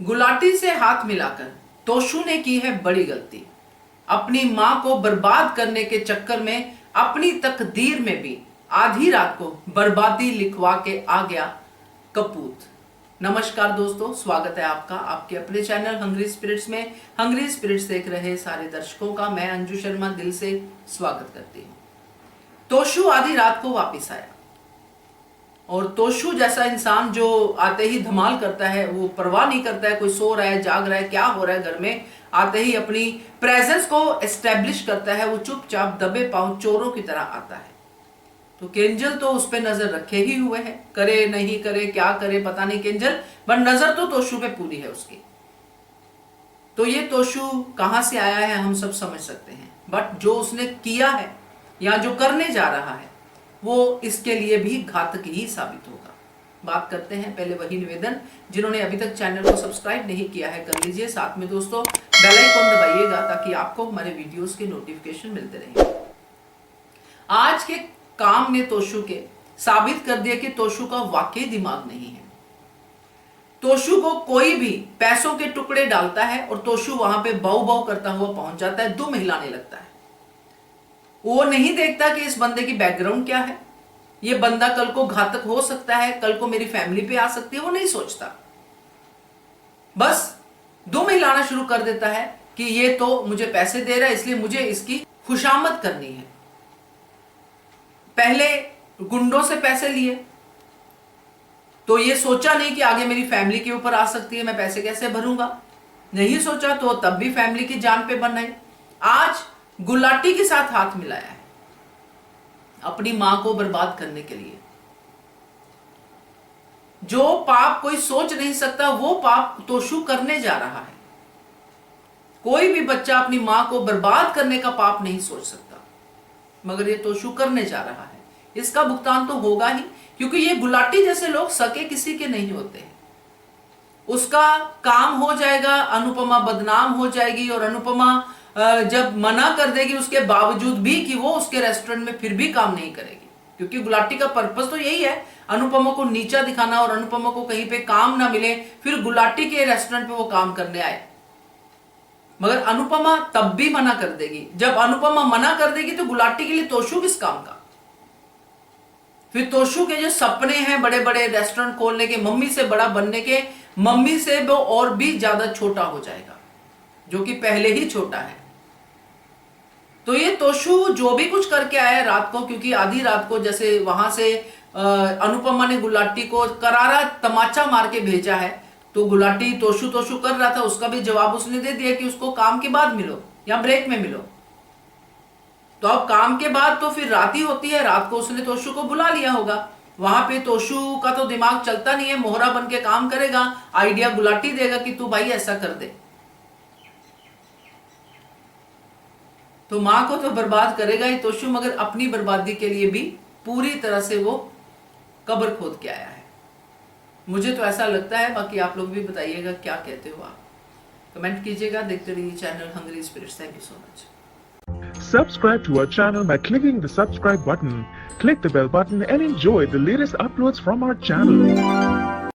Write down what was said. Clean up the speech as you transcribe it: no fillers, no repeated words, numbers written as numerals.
गुलाटी से हाथ मिलाकर तोशु ने की है बड़ी गलती। अपनी मां को बर्बाद करने के चक्कर में अपनी तकदीर में भी आधी रात को बर्बादी लिखवा के आ गया कपूत। नमस्कार दोस्तों, स्वागत है आपका आपके अपने चैनल हंग्री स्पिरिट्स में। हंग्री स्पिरिट्स देख रहे सारे दर्शकों का मैं अंजू शर्मा दिल से स्वागत करती हूँ। तोशु आधी रात को वापस आया और तोशु जैसा इंसान जो आते ही धमाल करता है, वो परवाह नहीं करता है कोई सो रहा है, जाग रहा है, क्या हो रहा है घर में, आते ही अपनी प्रेजेंस को एस्टेब्लिश करता है। वो चुपचाप दबे पांव चोरों की तरह आता है। तो केंजल तो उस पे नजर रखे ही हुए है, करे नहीं करे, क्या करे पता नहीं केंजल, पर नजर तो तोशु पे पूरी है उसकी। तो ये तोशु कहां से आया है हम सब समझ सकते हैं, बट जो उसने किया है या जो करने जा रहा है वो इसके लिए भी घातक ही साबित होगा। बात करते हैं पहले वही निवेदन, जिन्होंने अभी तक चैनल को सब्सक्राइब नहीं किया है कर लीजिए, साथ में दोस्तों बेल आइकन दबाइएगा ताकि आपको हमारे वीडियोस के नोटिफिकेशन मिलते रहें। आज के काम ने तोशु के साबित कर दिया कि तोशु का वाकई दिमाग नहीं है। तोशु को कोई भी पैसों के टुकड़े डालता है और तोशु वहां पे बाऊ बाऊ करता हुआ पहुंच जाता है, दुम हिलाने लगता है। वो नहीं देखता कि इस बंदे की बैकग्राउंड क्या है, ये बंदा कल को घातक हो सकता है, कल को मेरी फैमिली पे आ सकती है, वो नहीं सोचता। बस दुम हिलाना शुरू कर देता है कि ये तो मुझे पैसे दे रहा है इसलिए मुझे इसकी खुशामद करनी है। पहले गुंडों से पैसे लिए तो ये सोचा नहीं कि आगे मेरी फैमिली के ऊपर आ सकती है, मैं पैसे कैसे भरूंगा, नहीं सोचा तो तब भी फैमिली की जान पे बनाई। आज गुलाटी के साथ हाथ मिलाया है अपनी मां को बर्बाद करने के लिए। जो पाप कोई सोच नहीं सकता वो पाप तोशु करने जा रहा है। कोई भी बच्चा अपनी मां को बर्बाद करने का पाप नहीं सोच सकता, मगर ये तोशु करने जा रहा है। इसका भुगतान तो होगा ही, क्योंकि ये गुलाटी जैसे लोग सके किसी के नहीं होते हैं। उसका काम हो जाएगा, अनुपमा बदनाम हो जाएगी और अनुपमा जब मना कर देगी उसके बावजूद भी कि वो उसके रेस्टोरेंट में फिर भी काम नहीं करेगी, क्योंकि गुलाटी का पर्पस तो यही है, अनुपमा को नीचा दिखाना और अनुपमा को कहीं पे काम ना मिले फिर गुलाटी के रेस्टोरेंट पे वो काम करने आए। मगर अनुपमा तब भी मना कर देगी। जब अनुपमा मना कर देगी तो गुलाटी के लिए तोशु किस काम का। फिर तोशु के जो सपने हैं बड़े बड़े रेस्टोरेंट खोलने के, मम्मी से बड़ा बनने के, मम्मी से वो और भी ज्यादा छोटा हो जाएगा, जो कि पहले ही छोटा है। तो ये तोशु जो भी कुछ करके आया रात को, क्योंकि आधी रात को जैसे वहां से अनुपमा ने गुलाटी को करारा तमाचा मार के भेजा है, तो गुलाटी तोशु तोशु कर रहा था, उसका भी जवाब उसने दे दिया कि उसको काम के बाद मिलो या ब्रेक में मिलो। तो अब काम के बाद तो फिर रात ही होती है, रात को उसने तोशु को बुला लिया होगा। वहां पे तोशु का तो दिमाग चलता नहीं है, मोहरा बन के काम करेगा, आइडिया गुलाटी देगा कि तू भाई ऐसा कर दे। तो मां को तो बर्बाद करेगा ही तोशु, मगर अपनी बर्बादी के लिए भी पूरी तरह से वो कब्र खोद के आया है। मुझे तो ऐसा लगता है, बाकी आप लोग भी बताइएगा क्या कहते हो आप, कमेंट कीजिएगा। देखते रहिए channel Hungry Spirits. Thank you so much. Subscribe to our channel by clicking the subscribe button. Click the bell button and enjoy the latest uploads from our channel.